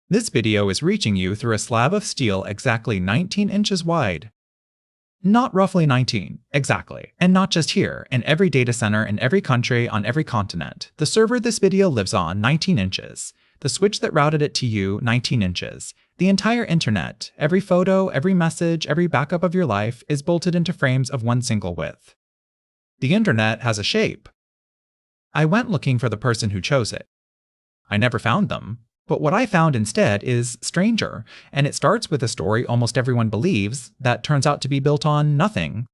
This video is reaching you through a slab of steel exactly 19 inches wide. Not roughly 19, exactly. And not just here, in every data center in every country on every continent. The server this video lives on, 19 inches. The switch that routed it to you, 19 inches. The entire internet, every photo, every message, every backup of your life is bolted into frames of one single width. The internet has a shape. I went looking for the person who chose it. I never found them. But what I found instead is stranger, and it starts with a story almost everyone believes that turns out to be built on nothing.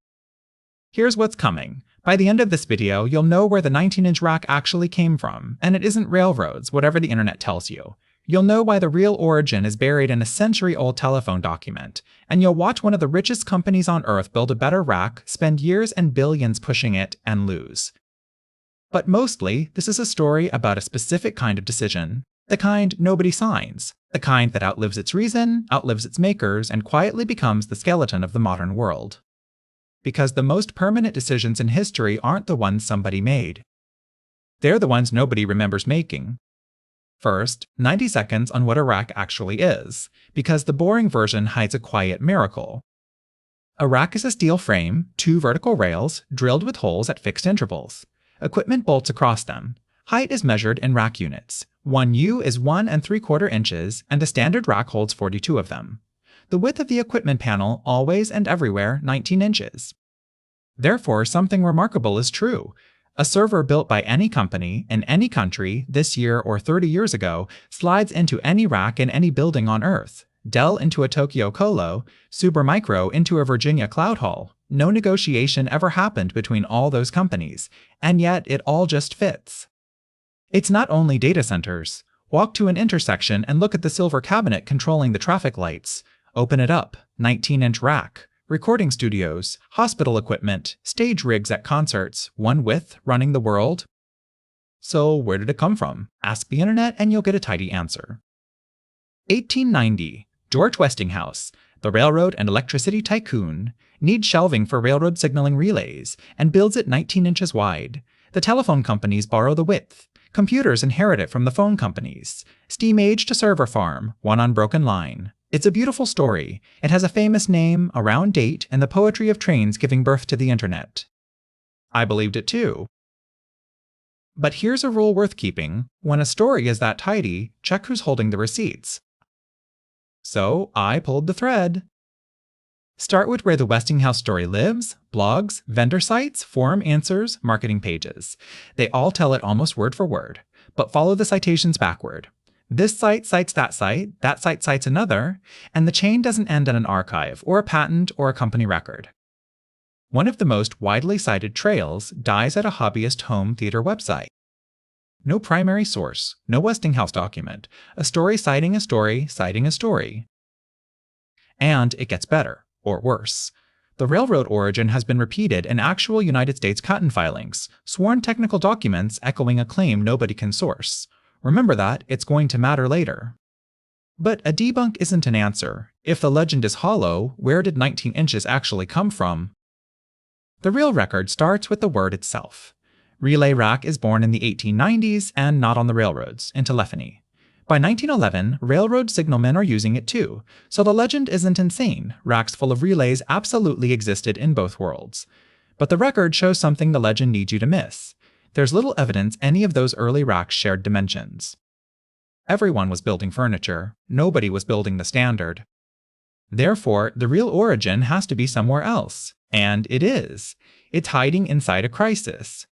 Here's what's coming. By the end of this video, you'll know where the 19-inch rack actually came from, and it isn't railroads, whatever the internet tells you. You'll know why the real origin is buried in a century-old telephone document, and you'll watch one of the richest companies on Earth build a better rack, spend years and billions pushing it, and lose. But mostly, this is a story about a specific kind of decision. The kind nobody signs. The kind that outlives its reason, outlives its makers, and quietly becomes the skeleton of the modern world. Because the most permanent decisions in history aren't the ones somebody made. They're the ones nobody remembers making. First, 90 seconds on what a rack actually is, because the boring version hides a quiet miracle. A rack is a steel frame, 2 vertical rails, drilled with holes at fixed intervals. Equipment bolts across them. Height is measured in rack units. 1 U is 1 3/4 inches, and a standard rack holds 42 of them. The width of the equipment panel, always and everywhere, 19 inches. Therefore, something remarkable is true. A server built by any company, in any country, this year or 30 years ago, slides into any rack in any building on Earth. Dell into a Tokyo Colo, Supermicro into a Virginia Cloud Hall. No negotiation ever happened between all those companies, and yet it all just fits. It's not only data centers. Walk to an intersection and look at the silver cabinet controlling the traffic lights. Open it up, 19-inch rack. Recording studios, hospital equipment, stage rigs at concerts, one width running the world. So where did it come from? Ask the internet and you'll get a tidy answer. 1890. George Westinghouse, the railroad and electricity tycoon, needs shelving for railroad signaling relays and builds it 19 inches wide. The telephone companies borrow the width. Computers inherit it from the phone companies. Steam age to server farm, one unbroken line. It's a beautiful story. It has a famous name, a round date, and the poetry of trains giving birth to the internet. I believed it too. But here's a rule worth keeping. When a story is that tidy, check who's holding the receipts. So I pulled the thread. Start with where the Westinghouse story lives, blogs, vendor sites, forum answers, marketing pages. They all tell it almost word for word, but follow the citations backward. This site cites that site cites another, and the chain doesn't end at an archive, or a patent, or a company record. One of the most widely cited trails dies at a hobbyist home theater website. No primary source, no Westinghouse document, a story citing a story citing a story. And it gets better. Or worse. The railroad origin has been repeated in actual United States patent filings, sworn technical documents echoing a claim nobody can source. Remember that, it's going to matter later. But a debunk isn't an answer. If the legend is hollow, where did 19 inches actually come from? The real record starts with the word itself. Relay rack is born in the 1890s and not on the railroads, in telephony. By 1911, railroad signalmen are using it too, so the legend isn't insane. Racks full of relays absolutely existed in both worlds. But the record shows something the legend needs you to miss. There's little evidence any of those early racks shared dimensions. Everyone was building furniture. Nobody was building the standard. Therefore, the real origin has to be somewhere else. And it is. It's hiding inside a crisis.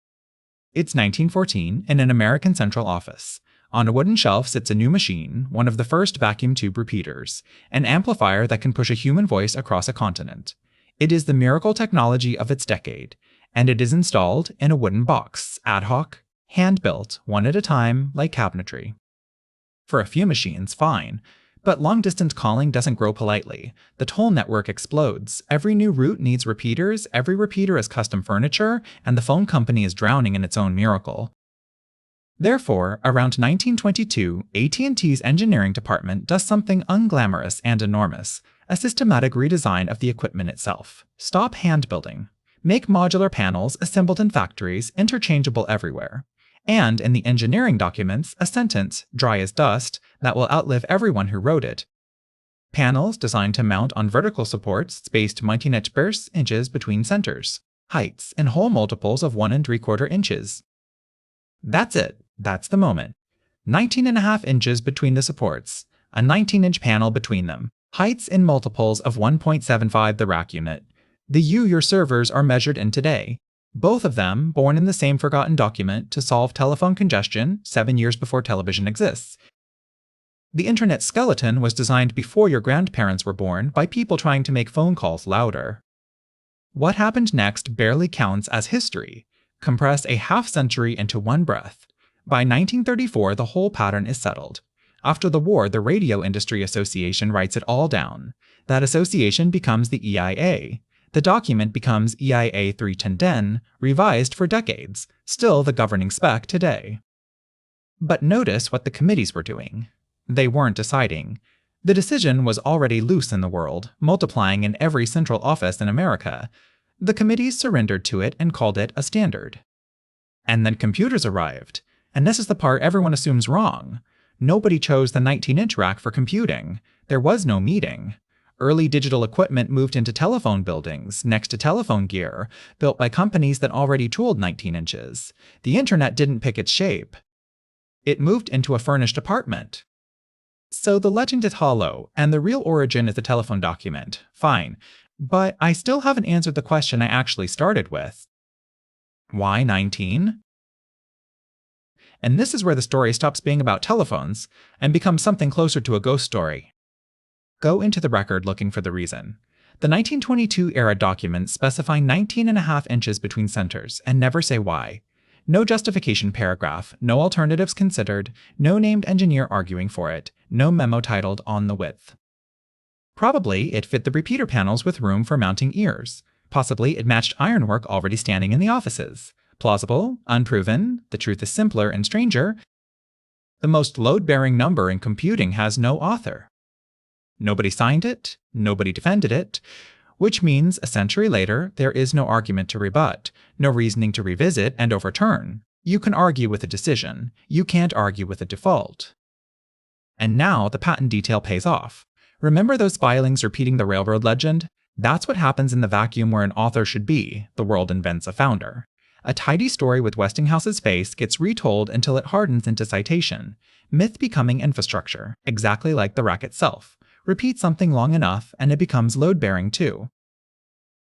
It's 1914 in an American central office. On a wooden shelf sits a new machine, one of the first vacuum tube repeaters, an amplifier that can push a human voice across a continent. It is the miracle technology of its decade, and it is installed in a wooden box, ad hoc, hand-built, one at a time, like cabinetry. For a few machines, fine, but long-distance calling doesn't grow politely. The toll network explodes. Every new route needs repeaters, every repeater is custom furniture, and the phone company is drowning in its own miracle. Therefore, around 1922, AT&T's engineering department does something unglamorous and enormous, a systematic redesign of the equipment itself. Stop hand building. Make modular panels assembled in factories, interchangeable everywhere. And in the engineering documents, a sentence, dry as dust, that will outlive everyone who wrote it. Panels designed to mount on vertical supports spaced 19 inches between centers, heights in whole multiples of 1 3/4 inches. That's it. That's the moment. 19.5 inches between the supports, a 19-inch panel between them, heights in multiples of 1.75 the rack unit. The U your servers are measured in today. Both of them born in the same forgotten document to solve telephone congestion 7 years before television exists. The internet skeleton was designed before your grandparents were born by people trying to make phone calls louder. What happened next barely counts as history. Compress a half-century into one breath. By 1934, the whole pattern is settled. After the war, the Radio Industry Association writes it all down. That association becomes the EIA. The document becomes EIA 310, revised for decades, still the governing spec today. But notice what the committees were doing. They weren't deciding. The decision was already loose in the world, multiplying in every central office in America. The committees surrendered to it and called it a standard. And then computers arrived. And this is the part everyone assumes wrong. Nobody chose the 19-inch rack for computing. There was no meeting. Early digital equipment moved into telephone buildings, next to telephone gear, built by companies that already tooled 19 inches. The internet didn't pick its shape. It moved into a furnished apartment. So the legend is hollow, and the real origin is the telephone document. Fine. But I still haven't answered the question I actually started with. Why 19? And this is where the story stops being about telephones and becomes something closer to a ghost story. Go into the record looking for the reason. The 1922-era documents specify 19.5 inches between centers and never say why. No justification paragraph, no alternatives considered, no named engineer arguing for it, no memo titled On the Width. Probably it fit the repeater panels with room for mounting ears. Possibly it matched ironwork already standing in the offices. Plausible, unproven, the truth is simpler and stranger. The most load-bearing number in computing has no author. Nobody signed it, nobody defended it, which means a century later there is no argument to rebut, no reasoning to revisit and overturn. You can argue with a decision, you can't argue with a default. And now the patent detail pays off. Remember those filings repeating the railroad legend? That's what happens in the vacuum where an author should be. The world invents a founder. A tidy story with Westinghouse's face gets retold until it hardens into citation. Myth becoming infrastructure, exactly like the rack itself. Repeat something long enough and it becomes load-bearing too.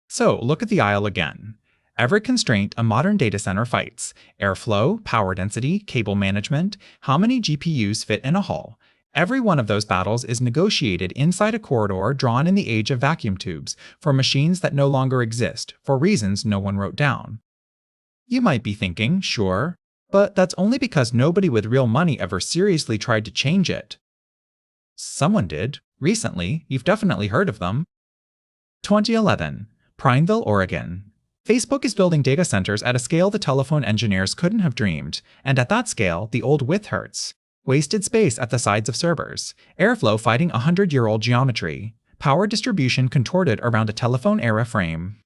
So look at the aisle again. Every constraint a modern data center fights: airflow, power density, cable management, how many GPUs fit in a hall. Every one of those battles is negotiated inside a corridor drawn in the age of vacuum tubes for machines that no longer exist, for reasons no one wrote down. You might be thinking, sure, but that's only because nobody with real money ever seriously tried to change it. Someone did. Recently, you've definitely heard of them. 2011, Prineville, Oregon. Facebook is building data centers at a scale the telephone engineers couldn't have dreamed, and at that scale, the old width hurts. Wasted space at the sides of servers, airflow fighting 100-year-old geometry, power distribution contorted around a telephone-era frame.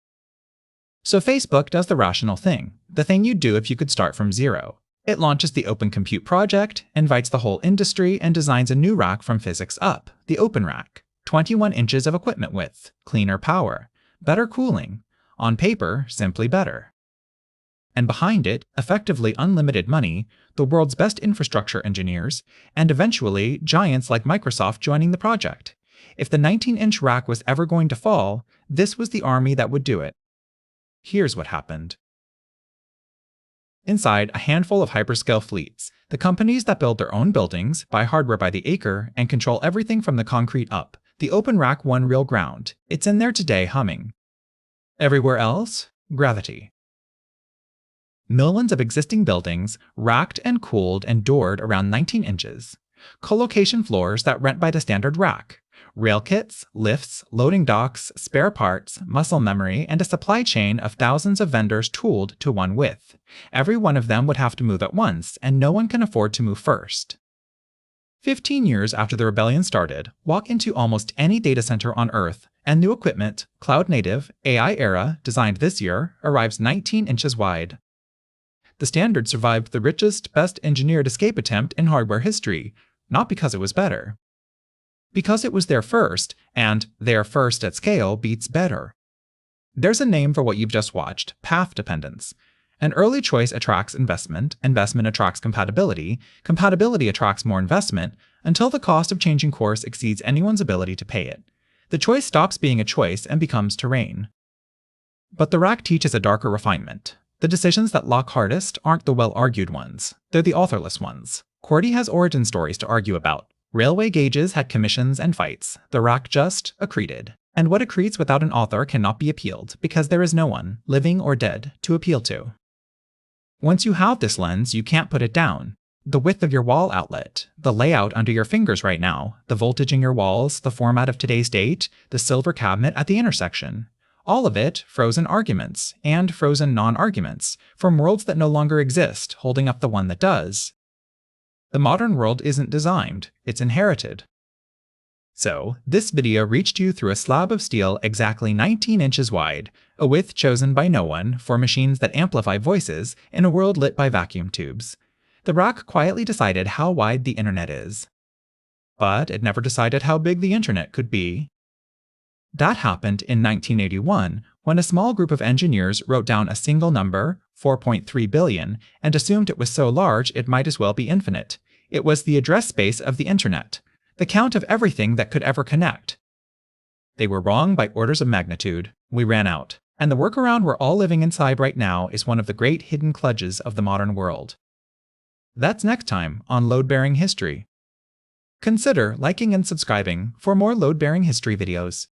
So Facebook does the rational thing, the thing you'd do if you could start from zero. It launches the Open Compute project, invites the whole industry, and designs a new rack from physics up, the Open Rack. 21 inches of equipment width, cleaner power, better cooling. On paper, simply better. And behind it, effectively unlimited money, the world's best infrastructure engineers, and eventually giants like Microsoft joining the project. If the 19-inch rack was ever going to fall, this was the army that would do it. Here's what happened. Inside, a handful of hyperscale fleets, the companies that build their own buildings, buy hardware by the acre, and control everything from the concrete up. The Open Rack won real ground. It's in there today humming. Everywhere else, gravity. Millions of existing buildings, racked and cooled and doored around 19 inches. Colocation floors that rent by the standard rack. Rail kits, lifts, loading docks, spare parts, muscle memory, and a supply chain of thousands of vendors tooled to one width. Every one of them would have to move at once, and no one can afford to move first. 15 years after the rebellion started, walk into almost any data center on Earth, and new equipment, cloud-native, AI era, designed this year, arrives 19 inches wide. The Standard survived the richest, best engineered escape attempt in hardware history, not because it was better. Because it was there first, and there first at scale beats better. There's a name for what you've just watched: path dependence. An early choice attracts investment attracts compatibility attracts more investment, until the cost of changing course exceeds anyone's ability to pay it. The choice stops being a choice and becomes terrain. But the RAC teaches a darker refinement. The decisions that lock hardest aren't the well-argued ones, they're the authorless ones. QWERTY has origin stories to argue about. Railway gauges had commissions and fights, the RAC just accreted. And what accretes without an author cannot be appealed, because there is no one, living or dead, to appeal to. Once you have this lens, you can't put it down. The width of your wall outlet, the layout under your fingers right now, the voltage in your walls, the format of today's date, the silver cabinet at the intersection. All of it frozen arguments, and frozen non-arguments, from worlds that no longer exist, holding up the one that does. The modern world isn't designed, it's inherited. So, this video reached you through a slab of steel exactly 19 inches wide, a width chosen by no one for machines that amplify voices in a world lit by vacuum tubes. The RAC quietly decided how wide the internet is. But it never decided how big the internet could be. That happened in 1981, when a small group of engineers wrote down a single number, 4.3 billion, and assumed it was so large it might as well be infinite. It was the address space of the internet, the count of everything that could ever connect. They were wrong by orders of magnitude. We ran out. And the workaround we're all living inside right now is one of the great hidden kludges of the modern world. That's next time on Load-Bearing History. Consider liking and subscribing for more load-bearing history videos.